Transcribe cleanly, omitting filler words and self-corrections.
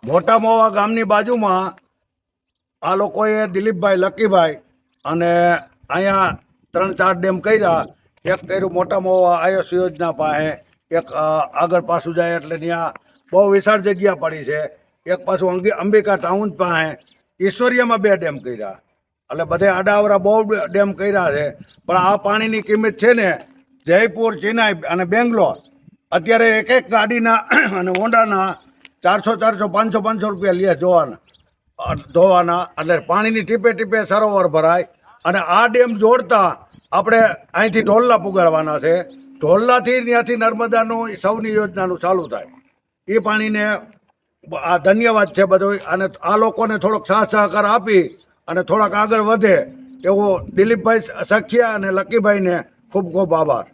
મોટા મોવા ગામની બાજુમાં આ લોકોએ દિલીપભાઈ લકીભાઈ અને અહીંયા 3-4 ડેમ કર્યા. એક કર્યું મોટા મોવા આયુષ યોજના પાસે, એક આગળ પાછું જાય એટલે ત્યાં બહુ વિશાળ જગ્યા પડી છે. એક પાછું અંબિકા ટાઉન પાસે ઈશ્વરિયામાં 2 ડેમ કર્યા. એટલે બધે આડાવરા બહુ ડેમ કર્યા છે. પણ આ પાણીની કિંમત છે ને જયપુર, ચેન્નાઈ અને બેંગ્લોર અત્યારે એક ગાડીના અને હોન્ડાના 400, 500 રૂપિયા લે ધોવાના. એટલે પાણીની ટીપે ટીપે સરોવર ભરાય. અને આ ડેમ જોડતા આપણે અહીંથી ઢોલના પુગાડવાના છે. ઢોલનાથી ત્યાંથી નર્મદાનું સૌની યોજનાનું ચાલુ થાય. એ પાણીને આ ધન્યવાદ છે બધો. અને આ લોકોને થોડોક સાથ સહકાર આપી અને થોડાક આગળ વધે એવો દિલીપભાઈ સખિયા અને લકીભાઈને ખૂબ ખૂબ આભાર.